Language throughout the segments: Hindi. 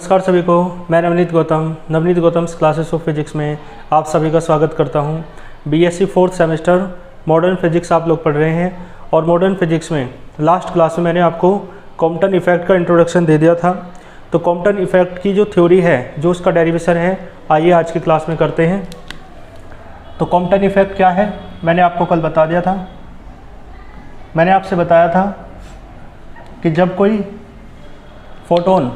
नमस्कार सभी को। मैं Navneet Gautam classes of physics में आप सभी का स्वागत करता हूं। BSc 4th semester modern physics आप लोग पढ़ रहे हैं और मॉडर्न फिजिक्स में लास्ट क्लास में मैंने आपको कॉम्पटन इफेक्ट का इंट्रोडक्शन दे दिया था। तो कॉम्पटन इफेक्ट की जो थ्योरी है, जो उसका डेरिवेशन है, आइए आज की क्लास में करते हैं। तो कॉम्पटन इफेक्ट क्या है मैंने आपको कल बता दिया था। मैंने आपसे बताया था कि जब कोई फोटोन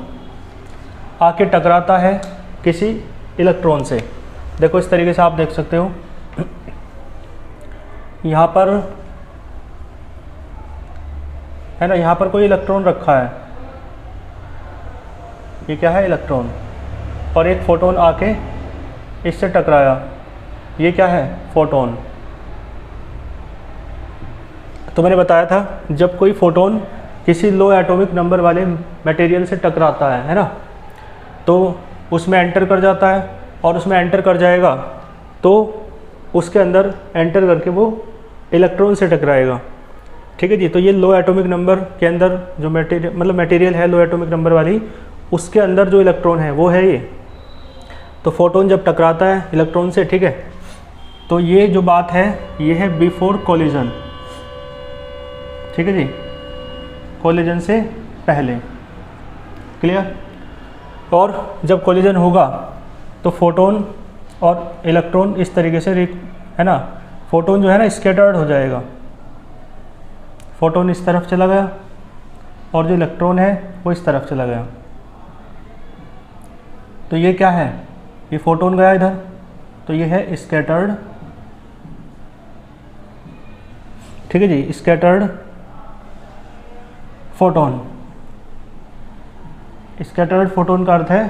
आके टकराता है किसी इलेक्ट्रॉन से, देखो इस तरीके से आप देख सकते हो, यहाँ पर है ना, यहाँ पर कोई इलेक्ट्रॉन रखा है, ये क्या है, इलेक्ट्रॉन, और एक फोटोन आके इससे टकराया, ये क्या है, फोटोन। तो मैंने बताया था जब कोई फोटोन किसी लो एटॉमिक नंबर वाले मटेरियल से टकराता है ना, तो उसमें एंटर कर जाता है और उसमें एंटर कर जाएगा तो उसके अंदर एंटर करके वो इलेक्ट्रॉन से टकराएगा। ठीक है जी। तो ये लो एटॉमिक नंबर के अंदर जो मटेरियल है लो एटॉमिक नंबर वाली, उसके अंदर जो इलेक्ट्रॉन है वो है ये। तो फोटोन जब टकराता है इलेक्ट्रॉन से, ठीक है, तो ये जो बात है ये है बिफोर कोलिजन। ठीक है जी, कोलिजन से पहले, क्लियर। और जब कोलिजन होगा तो फोटोन और इलेक्ट्रॉन इस तरीके से है ना, फोटोन जो है ना स्कैटर्ड हो जाएगा, फोटोन इस तरफ चला गया और जो इलेक्ट्रॉन है वो इस तरफ चला गया। तो ये क्या है, ये फोटोन गया इधर, तो ये है स्कैटर्ड। ठीक है जी, स्कैटर्ड फोटोन। स्कैटर्ड फोटोन का अर्थ है,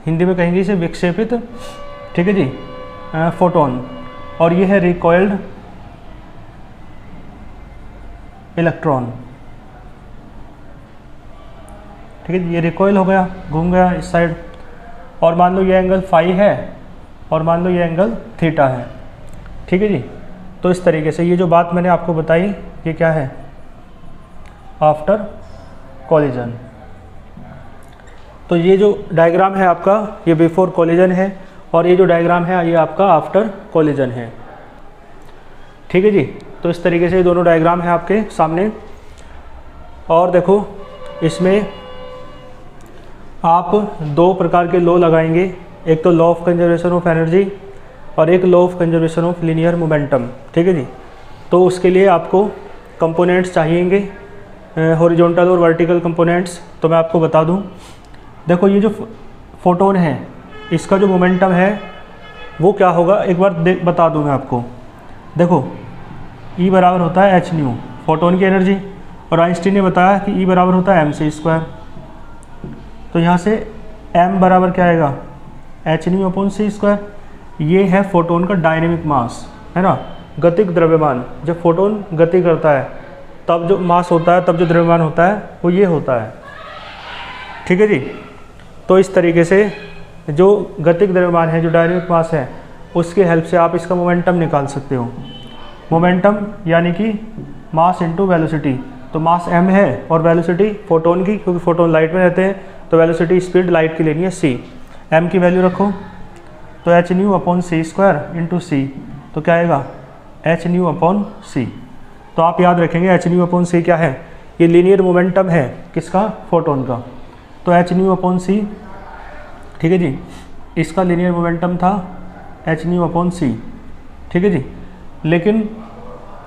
हिंदी में कहेंगे इसे विक्षेपित, ठीक है जी, फोटोन। और ये है रिकॉइल्ड इलेक्ट्रॉन। ठीक है जी, ये रिकॉइल हो गया, घूम गया इस साइड, और मान लो ये एंगल फाई है और मान लो ये एंगल थीटा है। ठीक है जी। तो इस तरीके से ये जो बात मैंने आपको बताई, ये क्या है, आफ्टर कोलिजन। तो ये जो डायग्राम है आपका, ये बिफोर कोलिजन है, और ये जो डायग्राम है ये आपका आफ्टर कोलिजन है। ठीक है जी। तो इस तरीके से ये दोनों डायग्राम है आपके सामने। और देखो इसमें आप दो प्रकार के लॉ लगाएंगे, एक तो law of conservation of energy और एक law of conservation of linear momentum. ठीक है जी। तो उसके लिए आपको कंपोनेंट्स चाहिएंगे, हॉरिजॉन्टल और वर्टिकल कंपोनेंट्स। तो मैं आपको बता दूं, देखो ये जो फोटोन है इसका जो मोमेंटम है वो क्या होगा, एक बार बता दूं मैं आपको। देखो E बराबर होता है h न्यू, फोटोन की एनर्जी, और आइंस्टीन ने बताया कि E बराबर होता है mc²। तो यहाँ से m बराबर क्या आएगा, h न्यू अपॉन c²। ये है फोटोन का डायनेमिक मास, है ना, गतिक द्रव्यमान। जब फोटोन गति करता है तब जो मास होता है, तब जो द्रव्यमान होता है वो ये होता है। ठीक है जी। तो इस तरीके से जो गतिक द्रव्यमान है, जो डायनेमिक मास है, उसके हेल्प से आप इसका मोमेंटम निकाल सकते हो। मोमेंटम यानी कि मास इनटू वेलोसिटी। तो मास m है और वेलोसिटी फोटोन की, क्योंकि फोटोन लाइट में रहते हैं, तो वेलोसिटी स्पीड लाइट की लेनी है c। m की वैल्यू रखो तो h new upon c² into c। तो क्या आएगा, h न्यू अपॉन c। तो आप याद रखेंगे h न्यू अपॉन c क्या है, ये लीनियर मोमेंटम है किसका, फोटोन का। तो h न्यू अपॉन c, ठीक है जी, इसका लीनियर मोमेंटम था h न्यू अपॉन c। ठीक है जी। लेकिन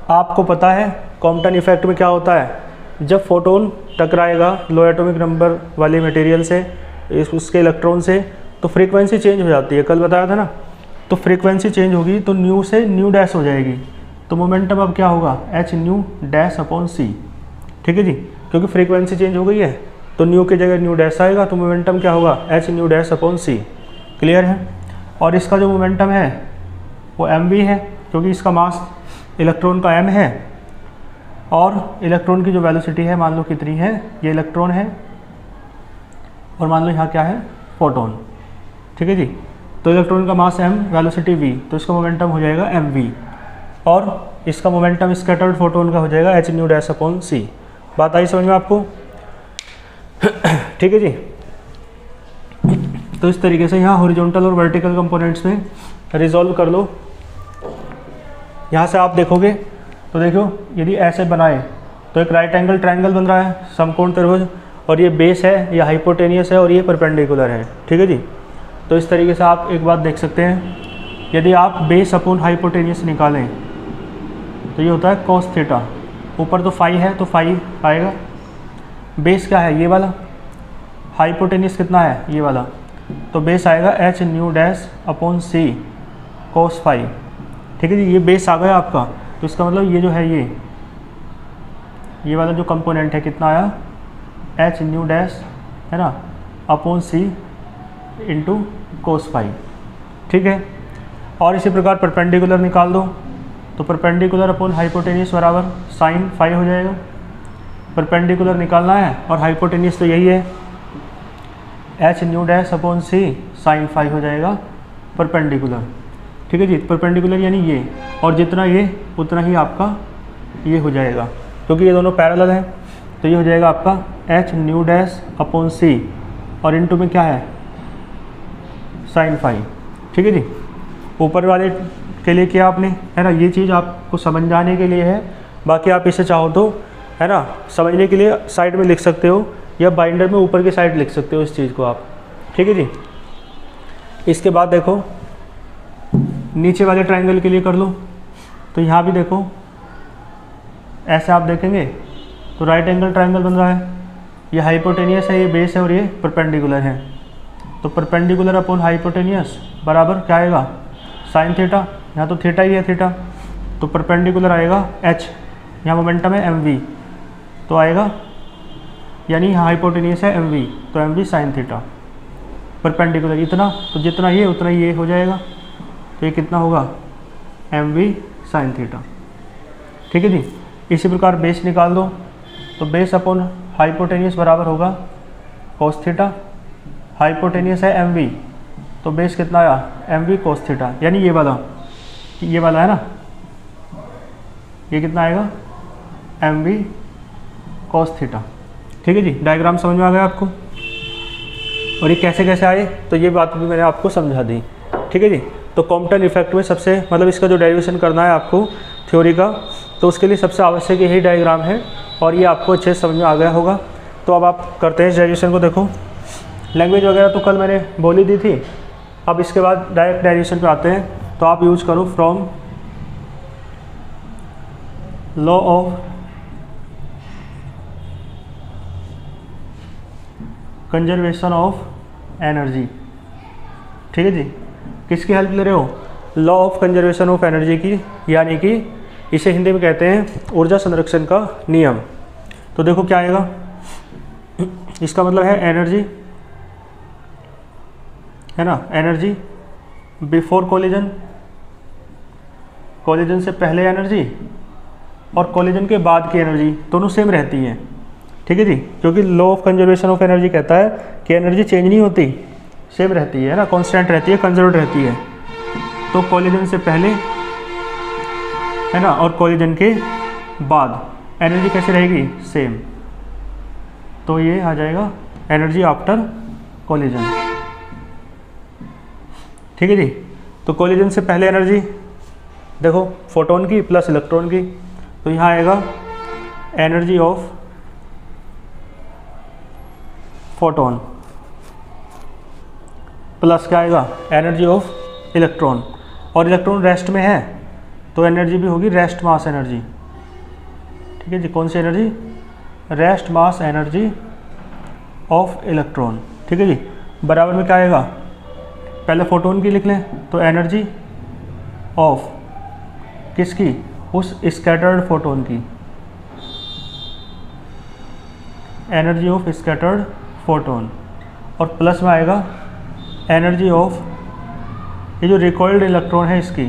आपको पता है कॉम्पटन इफेक्ट में क्या होता है, जब फोटोन टकराएगा लो एटॉमिक नंबर वाले मटेरियल से, उसके इलेक्ट्रॉन से, तो फ्रीक्वेंसी चेंज हो जाती है, कल बताया था ना। तो फ्रीक्वेंसी चेंज होगी तो न्यू से न्यू डैश हो जाएगी। तो मोमेंटम अब क्या होगा, h new dash upon c। ठीक है जी, क्योंकि फ्रीक्वेंसी चेंज हो गई है तो न्यू की जगह न्यू डैश आएगा, तो मोमेंटम क्या होगा, h new dash upon c। Clear है। और इसका जो मोमेंटम है वो mv है, क्योंकि इसका मास इलेक्ट्रॉन का m है, और इलेक्ट्रॉन की जो वेलोसिटी है मान लो कितनी है, ये इलेक्ट्रॉन है और मान लो यहाँ क्या है, फोटोन। ठीक है जी। तो इलेक्ट्रॉन का मास m, वेलोसिटी v, तो इसका मोमेंटम हो जाएगा mv, और इसका मोमेंटम स्कैटर्ड फोटोन का हो जाएगा h new dash upon c। बात आई समझ में आपको। ठीक है जी। तो इस तरीके से यहाँ हॉरिजॉन्टल और वर्टिकल कंपोनेंट्स में रिजॉल्व कर लो। यहाँ से आप देखोगे तो देखो यदि ऐसे बनाए तो एक राइट एंगल ट्रायंगल बन रहा है, समकोण त्रिभुज, और ये बेस है, ये हाइपोटेनियस है और ये परपेंडिकुलर है। ठीक है जी। तो इस तरीके से आप एक बात देख सकते हैं, यदि आप बेस अपॉन हाइपोटेनियस निकालें तो ये होता है cos थीटा। ऊपर तो फाई है तो फाई आएगा, बेस क्या है ये वाला, हाइपोटेनियस कितना है ये वाला, तो बेस आएगा h न्यू डैश अपॉन सी cos फाई। ठीक है जी, ये बेस आ गया आपका। तो इसका मतलब ये जो है ये वाला जो कंपोनेंट है कितना आया, h न्यू डैश है ना अपॉन सी इंटू कोस फाई। ठीक है। और इसी प्रकार परपेंडिकुलर निकाल दो, तो परपेंडिकुलर अपॉन हाइपोटेनियस बराबर साइन फाई हो जाएगा। परपेंडिकुलर निकालना है और हाइपोटेनियस तो यही है, h new dash upon c sine phi हो जाएगा परपेंडिकुलर। ठीक है जी। परपेंडिकुलर यानी ये, और जितना ये उतना ही आपका ये हो जाएगा, क्योंकि ये दोनों पैरेलल हैं। तो ये हो जाएगा आपका h new dash upon C और इनटू में क्या है साइन फाई। ठीक है जी। ऊपर वाले के लिए किया आपने, है ना, ये चीज़ आपको समझ जाने के लिए है। बाकी आप इसे चाहो तो है ना समझने के लिए साइड में लिख सकते हो, या बाइंडर में ऊपर की साइड लिख सकते हो इस चीज़ को आप। ठीक है जी। इसके बाद देखो नीचे वाले ट्रायंगल के लिए कर लो, तो यहाँ भी देखो ऐसे आप देखेंगे तो राइट एंगल ट्रायंगल बन रहा है, ये हाइपोटेनियस है, ये बेस है और ये परपेंडिकुलर है। तो परपेंडिकुलर अपॉन हाइपोटेनियस बराबर क्या आएगा साइन थीटा, यहाँ तो थीटा ही है थीटा, तो परपेंडिकुलर आएगा h, यहाँ मोमेंटम है mv, तो आएगा यानी यहाँ हाइपोटेनियस है mv, तो mv साइन थीटा। परपेंडिकुलर इतना, तो जितना ये उतना ये हो जाएगा, तो ये कितना होगा mv साइन थीटा। ठीक है जी। इसी प्रकार बेस निकाल दो, तो बेस अपॉन हाइपोटेनियस बराबर होगा कोस थीटा, हाइपोटेनियस है mv, तो बेस कितना आया mv कोस थीटा, यानी ये वाला है ना, ये कितना आएगा mv कोस थीटा। ठीक है जी। डायग्राम समझ में आ गया आपको, और ये कैसे कैसे आए तो ये बात भी मैंने आपको समझा दी। ठीक है जी। तो कॉम्पटन इफेक्ट में सबसे मतलब इसका जो डेरिवेशन करना है आपको थ्योरी का, तो उसके लिए सबसे आवश्यक यही डायग्राम है, और ये आपको अच्छे से समझ में आ गया होगा। तो अब आप करते हैं इस डेरिवेशन को। देखो लैंग्वेज वगैरह तो कल मैंने बोल ही दी थी, अब इसके बाद डायरेक्ट डेरिवेशन पे आते हैं। तो आप यूज करो from law of conservation of energy. ठीक है जी। किसकी हेल्प ले रहे हो, law of conservation of energy की, यानी कि इसे हिंदी में कहते हैं ऊर्जा संरक्षण का नियम। तो देखो क्या आएगा, इसका मतलब है एनर्जी, है ना, एनर्जी बिफोर कोलिजन, कोलिजन से पहले एनर्जी और कोलिजन के बाद की एनर्जी दोनों सेम रहती हैं। ठीक है जी। क्योंकि law of conservation of energy कहता है कि एनर्जी चेंज नहीं होती, सेम रहती है ना, कांस्टेंट रहती है, कंजर्व्ड रहती है। तो कोलिजन से पहले है ना और कोलिजन के बाद एनर्जी कैसे रहेगी सेम, तो ये आ जाएगा एनर्जी आफ्टर कोलिजन। ठीक है जी। तो कोलिजन से पहले एनर्जी देखो फोटोन की प्लस इलेक्ट्रॉन की, तो यहाँ आएगा एनर्जी ऑफ फोटोन प्लस क्या आएगा एनर्जी ऑफ इलेक्ट्रॉन, और इलेक्ट्रॉन रेस्ट में है तो एनर्जी भी होगी रेस्ट मास एनर्जी। ठीक है जी। कौन सी energy, rest mass energy of electron. ठीक है जी। बराबर में क्या आएगा, पहले फोटोन की लिख लें, तो एनर्जी ऑफ किसकी, उस स्कैटर्ड फोटोन की, एनर्जी ऑफ स्कैटर्ड फोटोन, और प्लस में आएगा एनर्जी ऑफ ये जो रिकॉइल्ड इलेक्ट्रॉन है इसकी।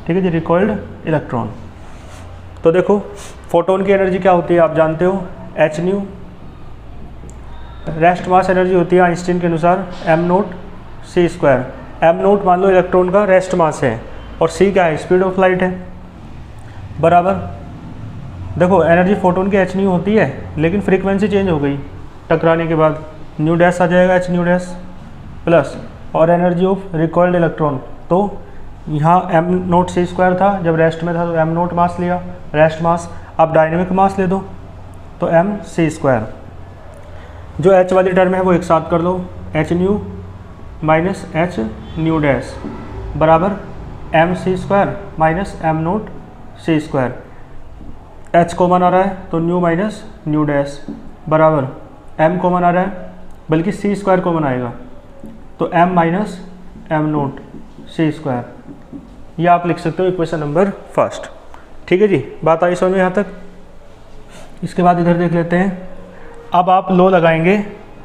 ठीक है जी। रिकॉइल्ड इलेक्ट्रॉन, तो देखो फोटोन की एनर्जी क्या होती है आप जानते हो, H new. Rest mass energy होती है आइंस्टीन के अनुसार एम नोट सी स्क्वायर। एम नोट मान लो इलेक्ट्रॉन का रेस्ट मास है, और सी क्या है, स्पीड ऑफ लाइट है, बराबर। देखो एनर्जी फोटोन की एच न्यू होती है, लेकिन फ्रीक्वेंसी चेंज हो गई टकराने के बाद, न्यू डैश आ जाएगा एच न्यू डैश प्लस और एनर्जी ऑफ रिकॉइल्ड इलेक्ट्रॉन, तो यहाँ एम नोट सी स्क्वायर था, जब रेस्ट में था तो एम नोट मास लिया, रेस्ट मास, आप डायनेमिक मास ले दो तो एम सी स्क्वायर। जो एच वाली टर्म है वो एक साथ कर लो, H nu minus H nu dash बराबर M C square minus M note सी स्क्वायर। एच कॉमन आ रहा है तो न्यू माइनस न्यू डैश बराबर एम कॉमन आ रहा है, बल्कि सी स्क्वायर कॉमन आएगा तो एम माइनस एम नोट सी स्क्वायर। ये आप लिख सकते हो इक्वेशन नंबर फर्स्ट। ठीक है जी, बात आई समझ में यहाँ तक। इसके बाद इधर देख लेते हैं। अब आप लॉ लगाएंगे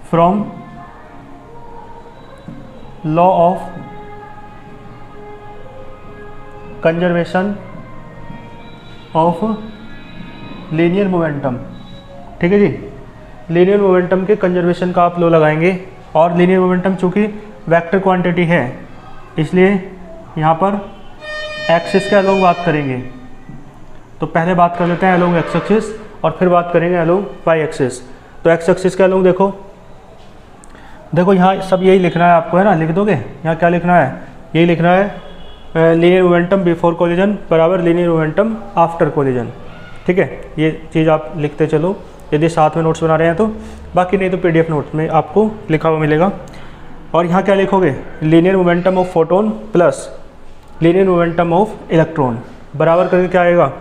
from law of conservation of linear momentum. ठीक है जी, लीनियर मोमेंटम के कंजर्वेशन का आप लॉ लगाएंगे। और लीनियर मोमेंटम चूँकि वेक्टर क्वांटिटी है इसलिए यहाँ पर एक्सिस के अलोंग बात करेंगे। तो पहले बात कर लेते हैं अलोंग एक्स एक्सिस और फिर बात करेंगे अलोंग वाई एक्सिस। तो एक्स एक्सिस के अलोंग देखो यहाँ सब यही लिखना है आपको, है ना, लिख दोगे। यहाँ क्या लिखना है, यही लिखना है लीनियर मोमेंटम बिफोर कोलिजन बराबर लीनियर मोमेंटम आफ्टर कोलिजन। ठीक है, ये चीज़ आप लिखते चलो यदि साथ में नोट्स बना रहे हैं तो, बाकी नहीं तो पीडीएफ नोट्स में आपको लिखा हुआ मिलेगा। और यहाँ क्या लिखोगे, linear momentum of photon plus linear momentum of electron बराबर करके क्या आएगा,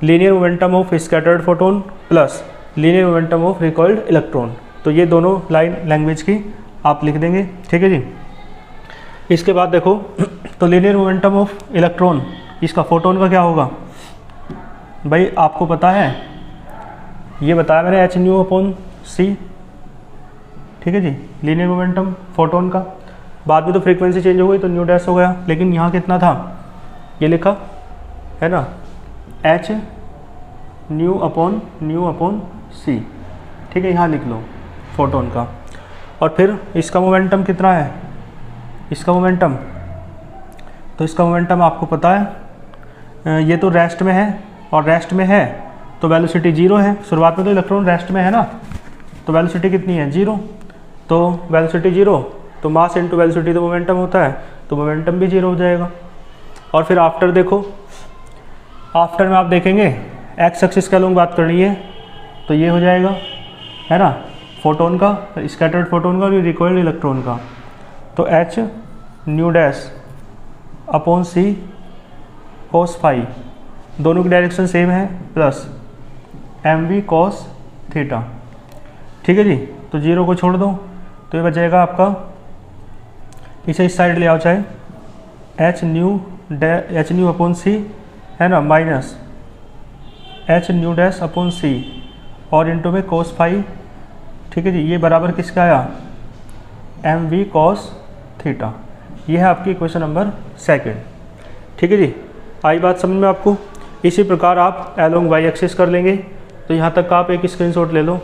linear momentum of scattered photon plus linear momentum of recoiled electron. तो ये दोनों लाइन लैंग्वेज की आप लिख देंगे। ठीक है जी। इसके बाद देखो तो लीनियर मोमेंटम ऑफ इलेक्ट्रॉन, इसका फोटोन का क्या होगा भाई, आपको पता है, ये बताया मैंने एच न्यू अपॉन सी। ठीक है जी, लीनियर मोमेंटम फोटोन का। बाद में तो फ्रीक्वेंसी चेंज हो गई तो न्यू डैश हो गया, लेकिन यहाँ कितना था ये लिखा है ना, एच न्यू अपॉन सी। ठीक है, यहाँ लिख लो फोटोन का। और फिर इसका मोमेंटम कितना है, इसका मोमेंटम, तो इसका मोमेंटम आपको पता है, ये तो रेस्ट में है और रेस्ट में है तो वेलोसिटी 0 है। शुरुआत में तो इलेक्ट्रॉन रेस्ट में है ना, तो वेलोसिटी कितनी है 0। तो वेलोसिटी 0 तो मास इनटू वेलोसिटी तो मोमेंटम होता है, तो मोमेंटम भी 0 हो जाएगा। और फिर आफ्टर देखो, आफ्टर में आप देखेंगे एक्स एक्सिस के अलोंग बात करनी है तो ये हो जाएगा, है ना, फोटोन का, स्कैटर्ड फोटोन का और रिकॉइल्ड इलेक्ट्रॉन का। तो एच न्यू डैश अपॉन सी कोस फाई, दोनों की डायरेक्शन सेम है, plus m v cos theta. ठीक है जी, तो 0 को छोड़ दो तो ये बचेगा आपका, इसे इस साइड ले आओ चाहे, एच न्यू अपॉन सी, है ना, minus H nu dash upon C और इंटू में कोस फाई। ठीक है जी, ये बराबर किसका आया, एम वी कॉस थीटा। ये है आपकी इक्वेशन नंबर सेकंड। ठीक है जी, आई बात समझ में आपको। इसी प्रकार आप अलोंग वाई एक्सिस कर लेंगे। तो यहाँ तक आप एक स्क्रीनशॉट ले लो।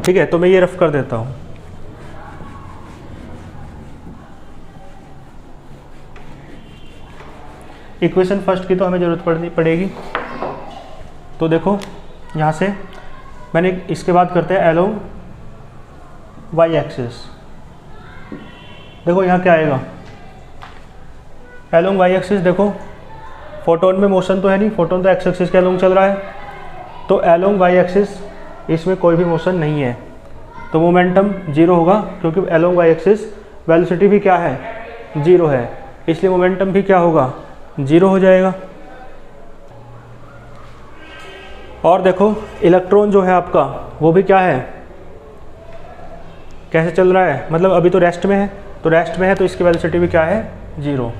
ठीक है, तो मैं ये रफ कर देता हूँ। इक्वेशन फर्स्ट की तो हमें ज़रूरत पड़ेगी। तो देखो यहाँ से मैंने, इसके बाद करते हैं अलोंग वाई एक्सिस। देखो यहाँ क्या आएगा, अलोंग वाई एक्सिस देखो, फोटोन में मोशन तो है नहीं, फोटोन तो एक्स एक्सिस के अलोंग चल रहा है, तो अलोंग वाई एक्सिस इसमें कोई भी मोशन नहीं है, तो मोमेंटम 0 होगा, क्योंकि अलोंग वाई एक्सिस वेलोसिटी भी क्या है 0 है, इसलिए मोमेंटम भी क्या होगा 0 हो जाएगा। और देखो इलेक्ट्रॉन जो है आपका वो भी क्या है, कैसे चल रहा है, मतलब अभी तो रेस्ट में है, तो रेस्ट में है तो इसकी वेलोसिटी भी क्या है 0।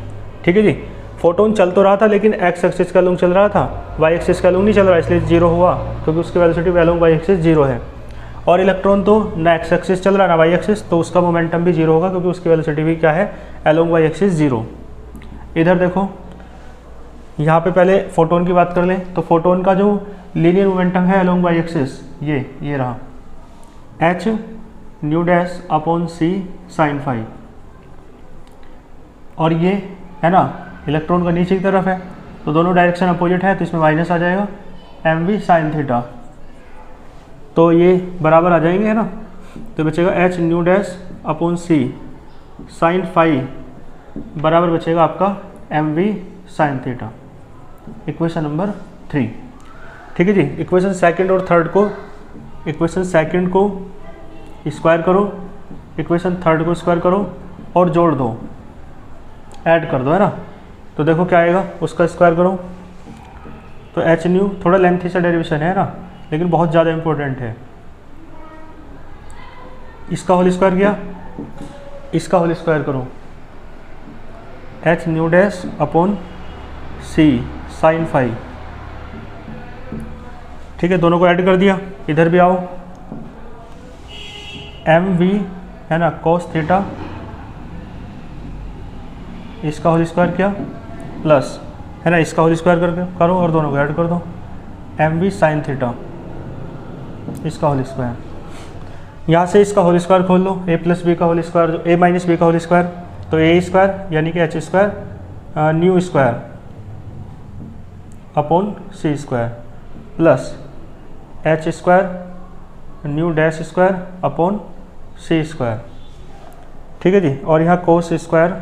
ठीक है जी, फोटोन चल तो रहा था लेकिन एक्स एक्सिस का अलोंग चल रहा था, वाई एक्सिस का अलोंग नहीं चल रहा, इसलिए 0 हुआ, क्योंकि उसकी वेलोसिटी अलोंग वाई एक्सिस 0 है। और इलेक्ट्रॉन तो ना एक्स एक्सिस चल रहा ना वाई एक्सिस, तो उसका मोमेंटम भी 0 होगा, क्योंकि उसकी वेलोसिटी भी क्या है अलोंग वाई एक्सिस 0। इधर देखो, यहाँ पे पहले फोटोन की बात कर लें, तो फोटोन का जो लीनियर मोमेंटम है अलोंग वाई एक्सिस, ये रहा H nu dash upon c sine phi. और ये है ना, इलेक्ट्रॉन का नीचे की तरफ है, तो दोनों डायरेक्शन अपोजिट है, तो इसमें माइनस आ जाएगा एम वी साइन थीटा। तो ये बराबर आ जाएंगे, है ना। तो बचेगा h nu dash upon c sine phi बराबर बचेगा आपका m we sine theta. Equation number 3, ठीक है जी। इक्वेशन सेकंड और थर्ड को, इक्वेशन सेकंड को स्क्वायर करो, इक्वेशन थर्ड को स्क्वायर करो और जोड़ दो, ऐड कर दो, है ना। तो देखो क्या आएगा, उसका स्क्वायर करो तो एच न्यू, थोड़ा लेंथी सा डेरिवेशन है ना, लेकिन बहुत ज़्यादा इंपॉर्टेंट है। इसका होल स्क्वायर किया, इसका होल स्क्वायर करो, H nu dash upon c sine phi, ठीक है। दोनों को ऐड कर दिया, इधर भी आओ, एम वी है ना कोस थीटा, इसका होल स्क्वायर किया प्लस, है ना, इसका होल स्क्वायर करके करो और दोनों को ऐड कर दो, एम वी साइन थीटा, इसका होल स्क्वायर। यहाँ से इसका होल स्क्वायर खोल लो, ए प्लस बी का whole square, A minus B का होल स्क्वायर, तो ए स्क्वायर यानी कि H square nu square upon सी square plus H square nu dash square upon सी स्क्वायर, ठीक है जी। और यहाँ कोस स्क्वायर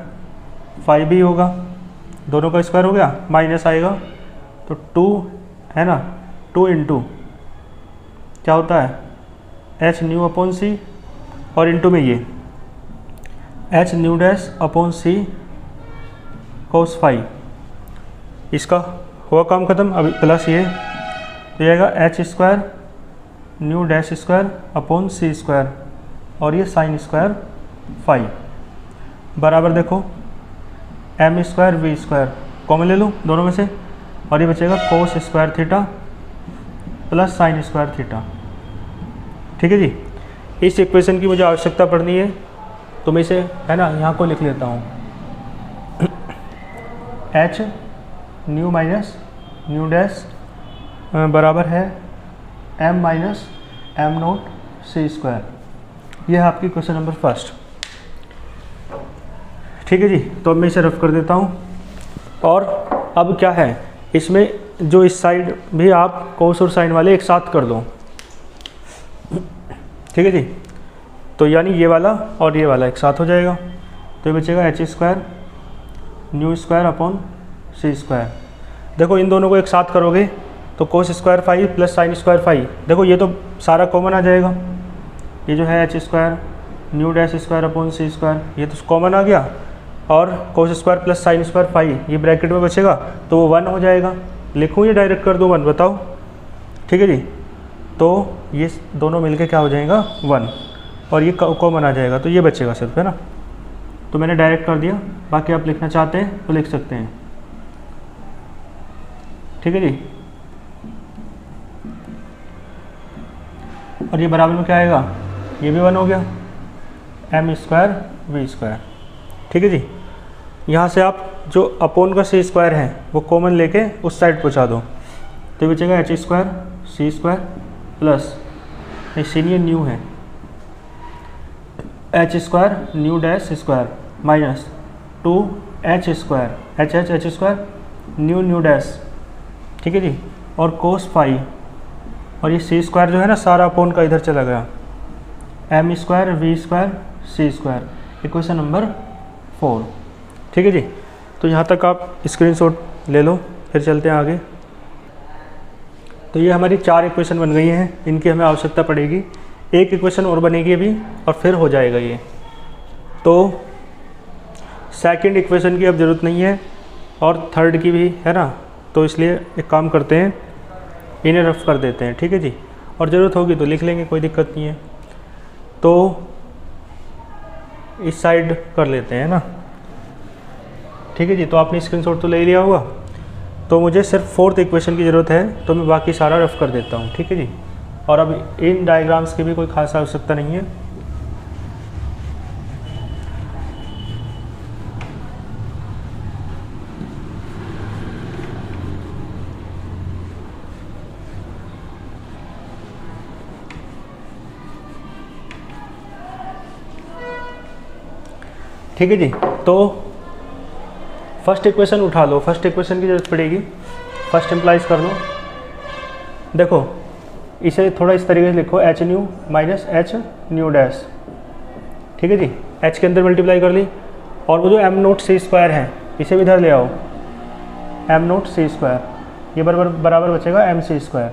फाई भी होगा, दोनों का स्क्वायर हो गया, माइनस आएगा तो 2 है ना, 2 इंटू क्या होता है एच न्यू अपॉन सी और इंटू में ये एच न्यू डैश अपॉन सी कोस फाई, इसका हुआ काम खत्म। अभी प्लस ये आएगा H square nu dash square upon सी स्क्वायर और ये साइन स्क्वायर फाई बराबर देखो M square we square, common ले लो दोनों में से, और ये बचेगा cos square theta plus sine square theta, ठीक है जी। इस इक्वेशन की मुझे आवश्यकता पड़नी है तो मैं इसे, है ना, यहाँ को लिख लेता हूँ, H nu minus nu dash बराबर है एम माइनस एम नोट सी स्क्वायर। यह है आपकी क्वेश्चन नंबर फर्स्ट, ठीक है जी। तो अब मैं इसे रफ कर देता हूँ। और अब क्या है इसमें, जो इस साइड भी आप कोस और साइन वाले एक साथ कर दो, ठीक है जी। तो यानी ये वाला और ये वाला एक साथ हो जाएगा, तो ये बचेगा H square nu square upon सी स्क्वायर। देखो इन दोनों को एक साथ करोगे तो cos square phi plus sine square phi, देखो ये तो सारा कॉमन आ जाएगा, ये जो है H square nu dash square upon सी स्क्वायर, ये तो कॉमन आ गया, और cos square plus sine square phi ये ब्रैकेट में बचेगा तो वो 1 हो जाएगा। लिखूँ या डायरेक्ट कर दूँ 1, बताओ, ठीक है जी। तो ये दोनों मिलके क्या हो जाएगा 1, और ये कॉमन आ जाएगा तो ये बचेगा सिर्फ, है ना। तो मैंने डायरेक्ट कर दिया, बाकी आप लिखना चाहते हैं तो लिख सकते हैं, ठीक है जी। और ये बराबर में क्या आएगा, ये भी 1 हो गया, एम स्क्वायर वी स्क्वायर, ठीक है जी। यहाँ से आप जो अपोन का सी स्क्वायर है वो कॉमन लेके उस साइड पहुँचा दो, तो ये बचेगा H square c square plus senior new है H square nu dash square minus 2 H square H square new new dash, ठीक है जी, और कोस फाई, और ये सी स्क्वायर जो है ना सारा अपोन का इधर चला गया, m square we square c square, equation number 4, ठीक है जी। तो यहाँ तक आप स्क्रीनशॉट ले लो, फिर चलते हैं आगे। तो ये हमारी 4 इक्वेशन बन गई हैं, इनकी हमें आवश्यकता पड़ेगी, एक इक्वेशन और बनेगी अभी और फिर हो जाएगा ये। तो सेकंड इक्वेशन की अब ज़रूरत नहीं है और थर्ड की भी, है ना, तो इसलिए एक काम करते हैं, इन्हें रफ कर देते हैं, ठीक है जी। और ज़रूरत होगी तो लिख लेंगे, कोई दिक्कत नहीं है। तो इस साइड कर लेते हैं ना, ठीक है जी। तो आपने स्क्रीनशॉट तो ले लिया होगा, तो मुझे सिर्फ 4th इक्वेशन की ज़रूरत है, तो मैं बाकी सारा रफ कर देता हूँ, ठीक है जी। और अब इन डायग्राम्स की भी कोई खास आवश्यकता नहीं है। ठीक है जी। तो फर्स्ट इक्वेशन उठा लो, फर्स्ट इक्वेशन की जरूरत पड़ेगी, फर्स्ट इम्प्लाइज कर लो। देखो इसे थोड़ा इस तरीके से लिखो, H nu minus H nu dash, ठीक है जी। एच के अंदर मल्टीप्लाई कर ली, और वो जो एम नोट सी स्क्वायर है इसे भी इधर ले आओ, एम नोट सी स्क्वायर, ये बराबर बचेगा एम सी स्क्वायर,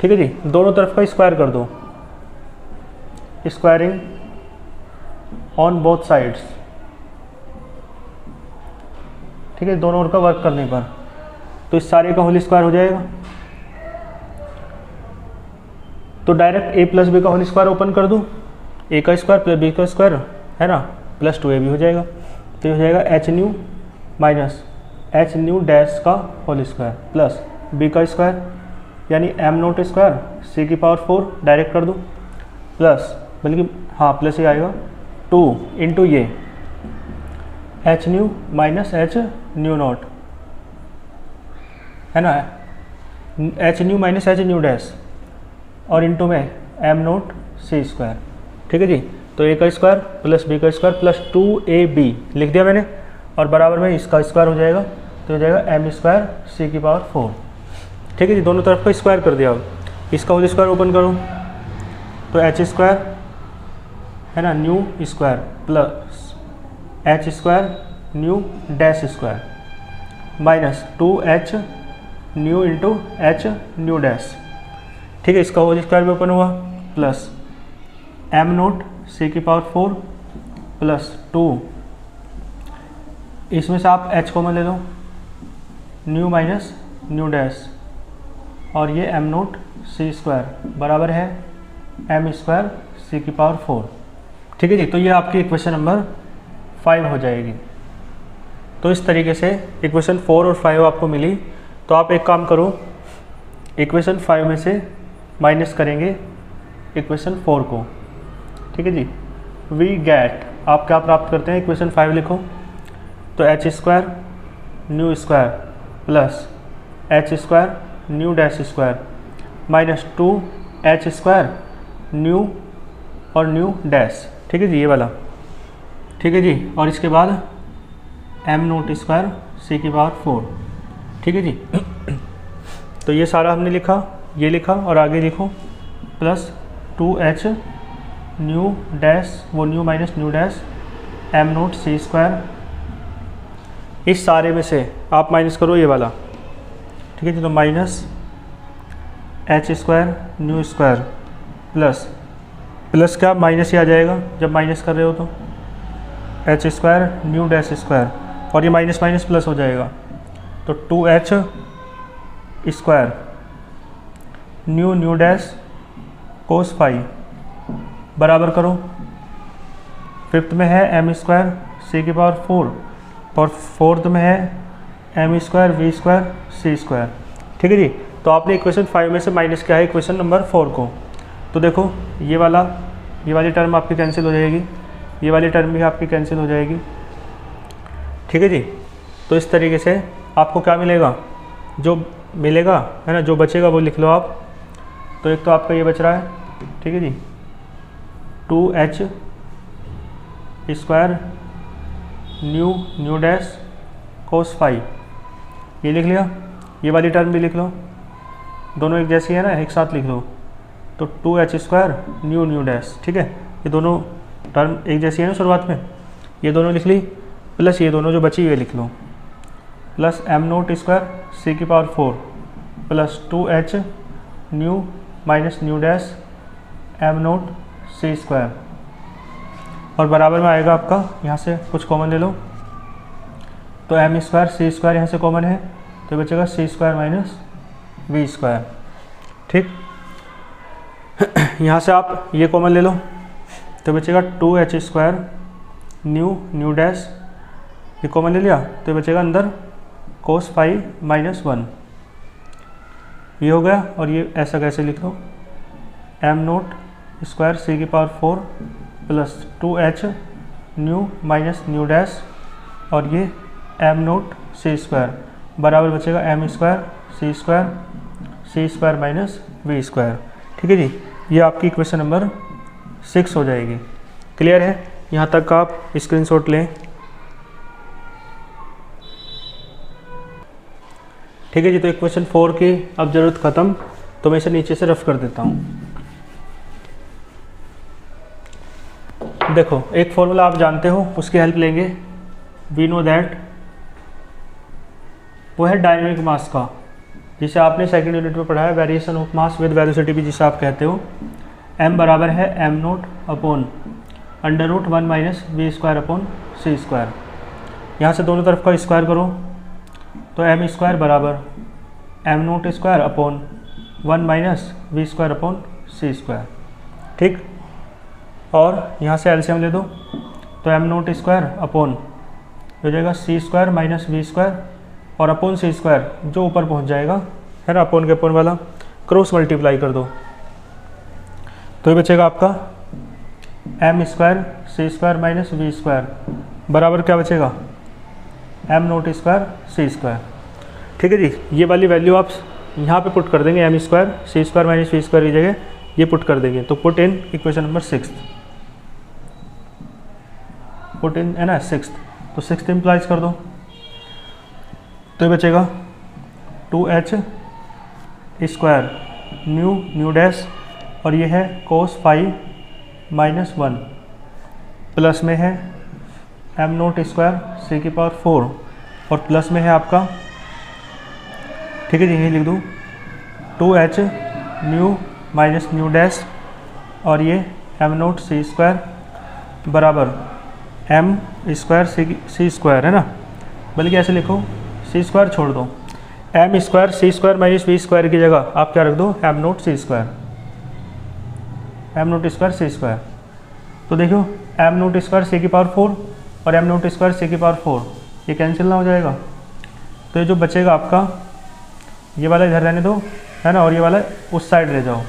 ठीक है जी। दोनों तरफ का स्क्वायर कर दो, स्क्वायरिंग ऑन बोथ साइड्स, ठीक है, दोनों ओर का वर्क करने पर, तो इस सारे का होल स्क्वायर हो जाएगा। तो डायरेक्ट ए प्लस बी का होल स्क्वायर ओपन कर दूँ, ए का स्क्वायर प्लस बी का स्क्वायर है ना, प्लस 2a भी हो जाएगा। तो ये हो जाएगा H nu minus H nu dash का होल स्क्वायर प्लस बी का स्क्वायर, यानी एम नोट स्क्वायर सी की पावर 4 डायरेक्ट कर दूँ, प्लस बल्कि हाँ प्लस ही आएगा 2 इंटू ये H nu minus H new not, है ना, H nu minus H nu dash, और इंटू में एम नोट सी स्क्वायर, ठीक है जी। तो ए का स्क्वायर प्लस बी का स्क्वायर प्लस 2ab लिख दिया मैंने, और बराबर में इसका स्क्वायर हो जाएगा, तो हो जाएगा एम स्क्वायर सी की पावर 4, ठीक है जी। दोनों तरफ का स्क्वायर कर दिया। अब इसका होल स्क्वायर ओपन करो, तो एच स्क्वायर है ना, new square plus H square nu dash square minus 2h new into H nu dash, ठीक है। इसका होल स्क्वायर भी ओपन हुआ, प्लस एम नोट सी की पावर 4 प्लस 2, इसमें से आप h कॉमन ले लो, न्यू माइनस न्यू डैश, और ये एम नोट सी स्क्वायर बराबर है एम स्क्वायर सी की पावर 4, ठीक है जी। तो ये आपकी इक्वेशन नंबर 5 हो जाएगी। तो इस तरीके से इक्वेशन 4 और 5 आपको मिली। तो आप एक काम करो, इक्वेशन 5 में से माइनस करेंगे इक्वेशन 4 को, ठीक है जी। वी गेट, आप क्या प्राप्त करते हैं, इक्वेशन 5 लिखो, तो h square nu square plus H square nu dash square minus 2h square new और न्यू डैश, ठीक है जी, ये वाला, ठीक है जी। और इसके बाद एम नोट स्क्वायर सी की पावर 4, ठीक है जी। तो ये सारा हमने लिखा, ये लिखा, और आगे लिखो प्लस 2h न्यू डैश, वो nu minus nu dash M note सी स्क्वायर, इस सारे में से आप माइनस करो ये वाला, ठीक है जी। तो minus h square nu square plus क्या, माइनस ही आ जाएगा जब माइनस कर रहे हो, तो h square nu dash square, और ये माइनस माइनस प्लस हो जाएगा, तो 2h square nu dash cos phi बराबर करो, फिफ्थ में है एम स्क्वायर सी की पावर 4, और फोर्थ में है m square we square c square, ठीक है जी। तो आपने इक्वेशन 5 में से माइनस किया है इक्वेशन नंबर 4 को। तो देखो ये वाली टर्म आपकी कैंसिल हो जाएगी, ये वाली टर्म भी आपकी कैंसिल हो जाएगी, ठीक है जी। तो इस तरीके से आपको क्या मिलेगा, जो मिलेगा है ना, जो बचेगा वो लिख लो आप। तो एक तो आपका ये बच रहा है, ठीक है जी, 2h square nu dash cos phi, ये लिख लिया। ये वाली टर्म भी लिख लो, दोनों एक जैसी है ना, एक साथ लिख लो। तो 2h स्क्वायर न्यू डैश, ठीक है, ये दोनों टर्म एक जैसी है ना शुरुआत में, ये दोनों लिख ली, प्लस ये दोनों जो बची हुई लिख लो, प्लस एम नोट स्क्वायर सी की power 4 plus 2h nu minus nu dash M note सी स्क्वायर, और बराबर में आएगा आपका, यहाँ से कुछ कॉमन ले लो, तो एम स्क्वायर सी स्क्वायर यहाँ से कॉमन है, तो बचेगा सी स्क्वायर माइनस वी स्क्वायर, ठीक। यहाँ से आप ये कॉमन ले लो, तो बचेगा 2h स्क्वायर न्यू डैश, ये कॉमन ले लिया, तो बचेगा अंदर कोस फाई माइनस 1, ये हो गया। और ये ऐसा कैसे लिख लो, एम नोट स्क्वायर सी की power 4 plus 2h nu minus nu dash, और ये एम नोट सी स्क्वायर बराबर बचेगा m square c square minus v square, ठीक है जी। ये आपकी इक्वेशन नंबर 6 हो जाएगी। क्लियर है, यहाँ तक का आप स्क्रीनशॉट लें, ठीक है जी। तो इक्वेशन 4 की अब ज़रूरत ख़त्म। तो मैं इसे नीचे से रफ कर देता हूँ। देखो एक फॉर्मूला आप जानते हो, उसकी हेल्प लेंगे। वी नो दैट वो है डायनेमिक मास का, जिसे आपने सेकंड यूनिट में पढ़ा है, variation of mass with velocity भी जिसे आप कहते हो। m बराबर है m nought upon under root 1 minus v square upon सी स्क्वायर। यहाँ से दोनों तरफ का स्क्वायर करो तो m स्क्वायर बराबर m nought square upon 1 minus v square upon सी स्क्वायर। ठीक, और यहाँ से एलसीएम ले दो तो m नोट स्क्वायर अपॉन हो जाएगा सी स्क्वायर माइनस वी स्क्वायर और अपॉन सी स्क्वायर जो ऊपर पहुँच जाएगा, है ना, अपॉन के अपॉन वाला क्रॉस मल्टीप्लाई कर दो तो ये बचेगा आपका m square c square minus v square बराबर क्या बचेगा m nought square c square. ठीक है जी, ये वाली वैल्यू आप यहाँ पे पुट कर देंगे, m square c square minus v square की जगह ये पुट कर देंगे। तो put in equation number 6, put in है ना 6, तो 6 इम्प्लाइज कर दो तो ये बचेगा 2h स्क्वायर न्यू डैश और ये है कोस फाई माइनस 1 प्लस में है m नोट स्क्वायर सी की पावर 4 और प्लस में है आपका, ठीक है जी, यही लिख दूँ 2h nu minus nu dash और ये m नोट सी स्क्वायर बराबर m स्क्वायर सी स्क्वायर, है ना, बल्कि ऐसे लिखो सी स्क्वायर छोड़ दो, m square c square minus v square की जगह आप क्या रख दो m नोट सी square, m nought square c square. तो देखो m नोट स्क्वायर सी की पावर 4 और m नोट स्क्वायर सी की पावर 4 ये कैंसिल ना हो जाएगा, तो ये जो बचेगा आपका ये वाला इधर रहने दो, है ना, और ये वाला उस साइड ले जाओ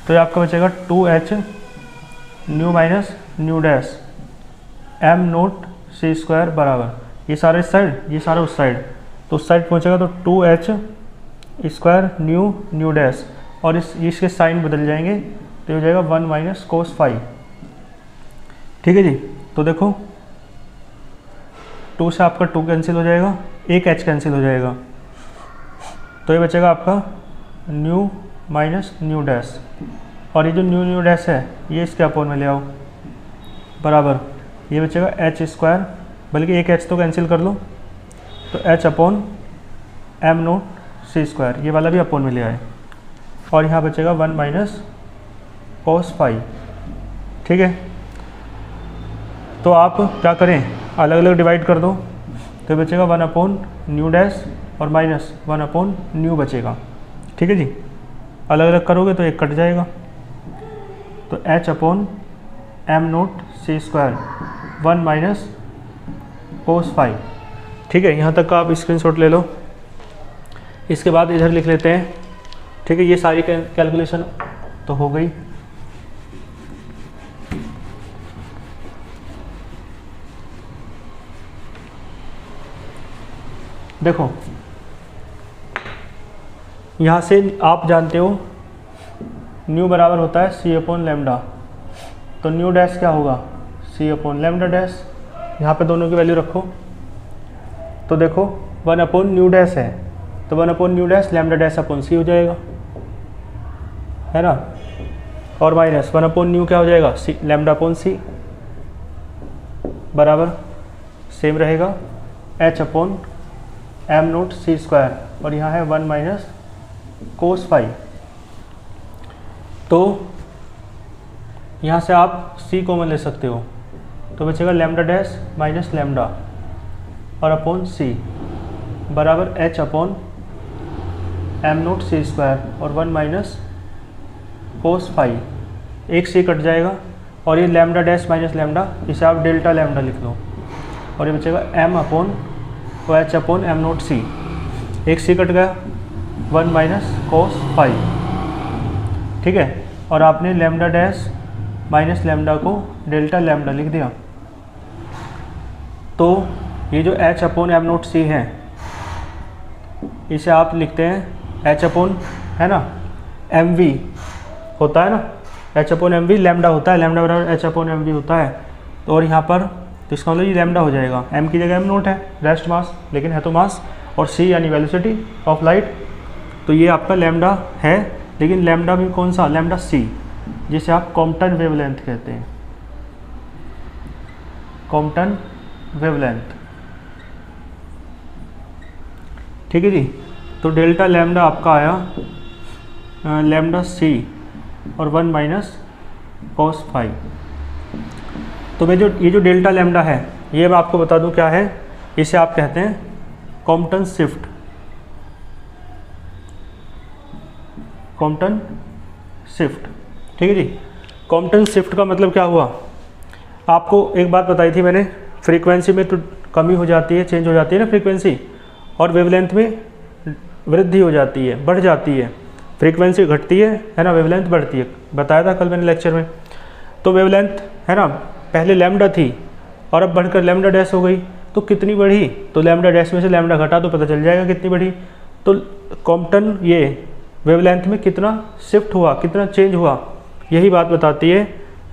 तो ये आपका बचेगा 2h nu minus nu dash m note सी स्क्वायर बराबर ये सारा इस साइड ये सारा उस साइड, तो उस साइड पहुँचेगा तो 2h स्क्वायर न्यू डैश और इसके साइन बदल जाएंगे तो हो जाएगा 1 माइनस कोस फाई। ठीक है जी, तो देखो 2 से आपका 2 कैंसिल हो जाएगा, एक h कैंसिल हो जाएगा तो ये बचेगा आपका न्यू माइनस न्यू डैश और ये जो न्यू डैश है ये इसके अपॉन में ले आओ बराबर ये बचेगा h स्क्वायर, बल्कि एक h तो कैंसिल कर लो तो h अपॉन m नोट सी स्क्वायर ये वाला भी अपॉन में ले आए और यहाँ बचेगा 1 माइनस कोस फाई। ठीक है, तो आप क्या करें अलग अलग डिवाइड कर दो तो बचेगा 1 अपॉन न्यू डैश और माइनस 1 अपॉन न्यू बचेगा। ठीक है जी, अलग अलग करोगे तो एक कट जाएगा तो h अपॉन m नोट सी स्क्वायर 1 माइनस कोस फाई। ठीक है, यहाँ तक का आप स्क्रीनशॉट ले लो, इसके बाद इधर लिख लेते हैं। ठीक है, ये सारी कैलकुलेशन तो हो गई। देखो यहाँ से आप जानते हो न्यू बराबर होता है सी अपॉन लेमडा, तो न्यू डैश क्या होगा सी अपॉन लेमडा डैश, यहाँ पे दोनों की वैल्यू रखो तो देखो 1 अपॉन न्यू डैश है तो 1 upon nu dash lambda dash upon C हो जाएगा, है ना, और माइनस 1 अपॉन न्यू क्या हो जाएगा सी लेमडा अपॉन सी बराबर सेम रहेगा h अपॉन m नोट सी स्क्वायर और यहाँ है 1 माइनस कोस फाई। तो यहाँ से आप c कॉमन ले सकते हो तो बचेगा लेमडा डैश माइनस लेमडा और अपॉन c बराबर h अपॉन m नोट सी स्क्वायर और 1 माइनस कोस फाई। एक c कट जाएगा और ये लेमडा डैश माइनस लेमडा इसे आप डेल्टा लेमडा लिख लो और ये बचेगा m अपॉन तो h अपॉन m नोट सी, एक c कट गया 1 माइनस कोस फाई। ठीक है, और आपने लेमडा डैश माइनस लेमडा को डेल्टा लेमडा लिख दिया तो ये जो h अपॉन m नोट सी है इसे आप लिखते हैं h अपॉन, है ना, mv होता है ना, h अपॉन mv लेमडा होता है, लेमडा बराबर h अपॉन mv होता है। तो और यहाँ पर तो इसका मतलब ये लेमडा हो जाएगा, m की जगह m नोट है रेस्ट मास लेकिन है तो मास और c यानी वेलोसिटी ऑफ लाइट, तो ये आपका लेमडा है लेकिन लैम्डा भी कौन सा, लैम्डा सी, जिसे आप कॉम्पटन वेवलेंथ कहते हैं, कॉम्पटन वेवलेंथ। ठीक है जी। तो डेल्टा लैम्डा आपका आया लैम्डा सी और 1 माइनस कॉस फाई। तो मैं ये जो डेल्टा लैम्डा है, ये मैं आपको बता दूं क्या है, इसे आप कहते हैं कॉम्पटन शिफ्ट, कॉम्पटन शिफ्ट। ठीक है जी। कॉम्पटन शिफ्ट का मतलब क्या हुआ, आपको एक बात बताई थी मैंने, फ्रीक्वेंसी में तो कमी हो जाती है, चेंज हो जाती है ना फ्रीक्वेंसी, और वेवलेंथ में वृद्धि हो जाती है, बढ़ जाती है। फ्रीक्वेंसी घटती है ना, वेवलेंथ बढ़ती है, बताया था कल मैंने लेक्चर में। तो वेवलेंथ है ना पहले लैम्डा थी और अब बढ़कर लैम्डा डैश हो गई, तो कितनी बढ़ी, तो लैम्डा डैश में से लैम्डा घटा तो पता चल जाएगा कितनी बढ़ी। तो कॉम्पटन ये वेवलेंथ में कितना शिफ्ट हुआ, कितना चेंज हुआ, यही बात बताती है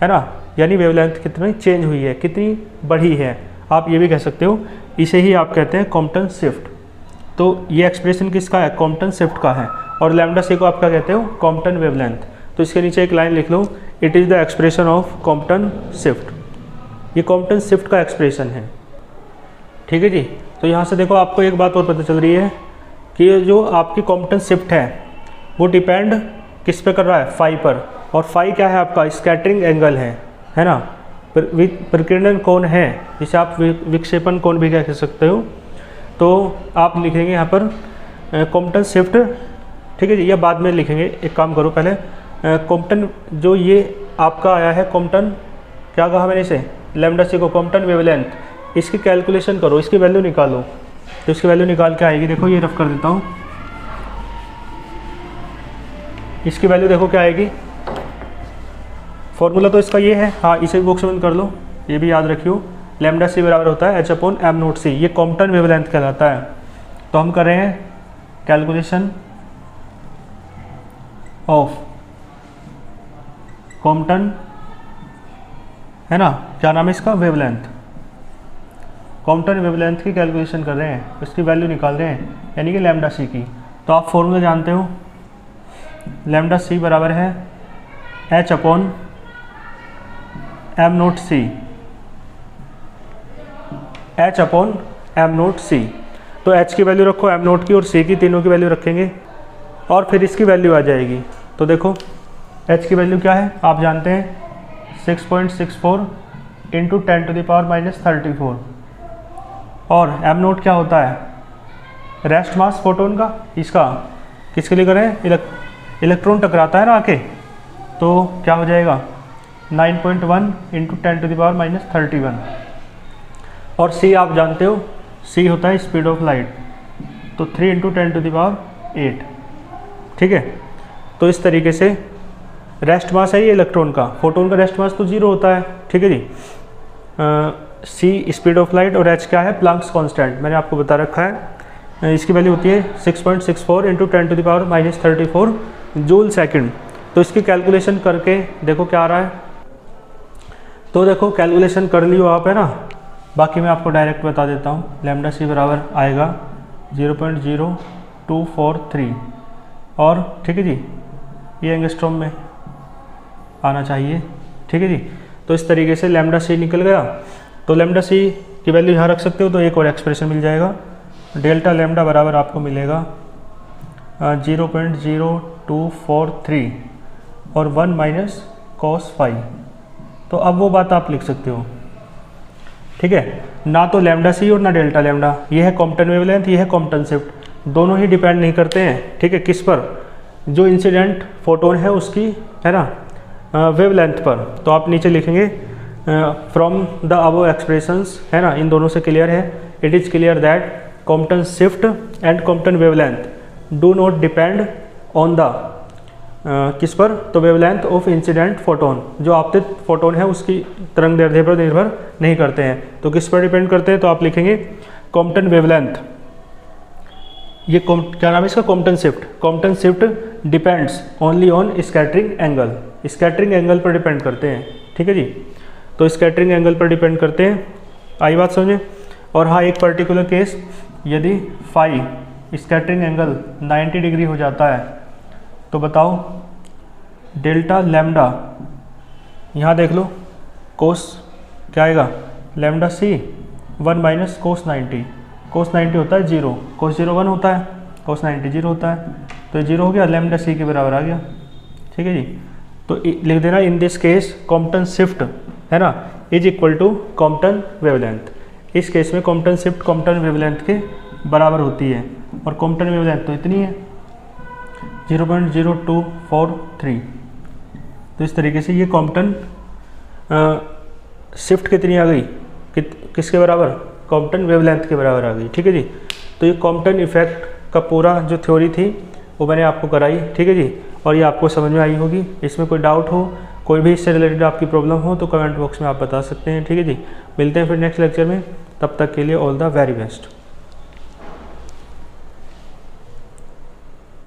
ना, यानी वेवलेंथ कितनी चेंज हुई है, कितनी बढ़ी है, आप ये भी कह सकते हो। इसे ही आप कहते हैं कॉम्पटन शिफ्ट। तो ये एक्सप्रेशन किसका है, कॉम्पटन शिफ्ट का है। और लैम्डा सी को आप क्या कहते हो, कॉम्पटन वेवलेंथ। तो इसके नीचे एक लाइन लिख लो, it is the expression of Compton shift. ये कॉम्पटन शिफ्ट का एक्सप्रेशन है। ठीक है जी। तो यहाँ से देखो आपको एक बात और पता चल रही है कि जो आपकी कॉम्पटन शिफ्ट है वो डिपेंड किस पे कर रहा है, फाई पर। और फाई क्या है आपका, स्कैटरिंग एंगल है ना, प्रकीर्णन कोण है, जिसे आप विक्षेपण कोण भी कह सकते हो। तो आप लिखेंगे यहाँ पर कॉम्पटन शिफ्ट। ठीक है जी, या बाद में लिखेंगे, एक काम करो पहले कॉम्पटन जो ये आपका आया है कॉम्पटन, क्या कहा मैंने इसे, लैम्डा सी को कॉम्पटन वेवलेंथ, इसकी कैलकुलेशन करो, इसकी वैल्यू निकालो। तो इसकी वैल्यू निकाल के आएगी, देखो ये रफ कर देता हूँ, इसकी वैल्यू देखो क्या आएगी। फॉर्मूला तो इसका ये है, हाँ इसे बॉक्स बंद कर लो, ये भी याद रखियो, लैम्डा सी बराबर होता है H/m0c, ये कॉम्पटन वेवलेंथ कहलाता है। तो हम कर रहे हैं कैलकुलेशन ऑफ कॉम्पटन, है ना, क्या नाम है इसका, वेवलेंथ। कॉम्पटन वेवलेंथ की कैलकुलेशन कर रहे हैं, इसकी वैल्यू निकाल रहे हैं, यानी कि लैम्डा सी की। तो आप फॉर्मूला जानते हो, लैम्डा सी बराबर है H/m0c, H/m0c। तो H की वैल्यू रखो m0 की और C की, तीनों की वैल्यू रखेंगे और फिर इसकी वैल्यू आ जाएगी। तो देखो H की वैल्यू क्या है, आप जानते हैं 6.64 इंटू 10⁻⁻34। और m0 क्या होता है, रेस्ट मास फोटोन का, इसका किसके लिए करें, इलेक्ट्रॉन टकराता है ना आके, तो क्या हो जाएगा 9.1 इंटू 10⁻31। और C आप जानते हो, C होता है स्पीड ऑफ लाइट, तो 3 इंटू 10⁸। ठीक है। तो इस तरीके से रेस्ट मास है ये इलेक्ट्रॉन का, फोटोन का रेस्ट मास तो 0 होता है। ठीक है जी। C स्पीड ऑफ लाइट और H क्या है, प्लांक्स कांस्टेंट, मैंने आपको बता रखा है। इसकी वैल्यू होती है 6.64 इंटू 10⁻⁻34 जूल सेकंड। तो इसकी कैलकुलेशन करके देखो क्या आ रहा है। तो देखो कैलकुलेशन कर लियो आप, है ना, बाकी मैं आपको डायरेक्ट बता देता हूँ। लैम्डा सी बराबर आएगा 0.0243 और ठीक है जी, ये एंगस्ट्रॉम में आना चाहिए। ठीक है जी। तो इस तरीके से लैम्डा सी निकल गया। तो लैम्डा सी की वैल्यू यहाँ रख सकते हो, तो एक और एक्सप्रेशन मिल जाएगा, डेल्टा लैम्डा बराबर आपको मिलेगा 0.0243 और 1 माइनस कॉस फाई। तो अब वो बात आप लिख सकते हो। ठीक है, ना तो लैम्डा सी और ना डेल्टा लैम्डा, ये है कॉम्पटन वेवलेंथ, ये है कॉम्पटन शिफ्ट, दोनों ही डिपेंड नहीं करते हैं। ठीक है, किस पर, जो इंसिडेंट फोटोन है उसकी, है ना, वेवलेंथ पर। तो आप नीचे लिखेंगे फ्रॉम द अबव एक्सप्रेशंस, है ना, इन दोनों से क्लियर है, it is clear that Compton shift and Compton wavelength do not depend on the किस पर, तो वेवलेंथ ऑफ इंसिडेंट फोटोन, जो आपतित फोटोन है उसकी तरंग दैर्ध्य पर निर्भर नहीं करते हैं। तो किस पर डिपेंड करते हैं, तो आप लिखेंगे कॉम्पटन वेवलेंथ। ये क्या नाम है इसका, Compton shift. Compton shift depends only on scattering angle, scattering angle पर डिपेंड करते हैं। ठीक है जी। तो स्कैटरिंग एंगल पर डिपेंड करते हैं, आई बात समझे। और हाँ, एक पर्टिकुलर केस, यदि फाई स्कैटरिंग एंगल 90 डिग्री हो जाता है, तो बताओ डेल्टा लैम्डा, यहाँ देख लो कोस क्या आएगा, लैम्डा सी 1 माइनस कोस 90, कोस 90 होता है 0, कोस 0 1 होता है, कोस 90 0 होता है, तो 0 हो गया, लैम्डा सी के बराबर आ गया। ठीक है जी, तो लिख देना in this case Compton shift है ना is equal to Compton wavelength. इस केस में कॉम्पटन शिफ्ट कॉम्पटन वेवलेंथ के बराबर होती है, और कॉम्पटन वेवलेंथ तो इतनी है 0.0243। तो इस तरीके से ये कॉम्पटन शिफ्ट कितनी आ गई, किसके बराबर, कॉम्पटन वेवलेंथ के बराबर आ गई। ठीक है जी, तो ये कॉम्पटन इफेक्ट का पूरा जो थ्योरी थी वो मैंने आपको कराई। ठीक है जी, और ये आपको समझ में आई होगी। इसमें कोई डाउट हो, कोई भी इससे रिलेटेड आपकी प्रॉब्लम हो तो कमेंट बॉक्स में आप बता सकते हैं। ठीक है जी, मिलते हैं फिर नेक्स्ट लेक्चर में, तब तक के लिए ऑल द वेरी बेस्ट।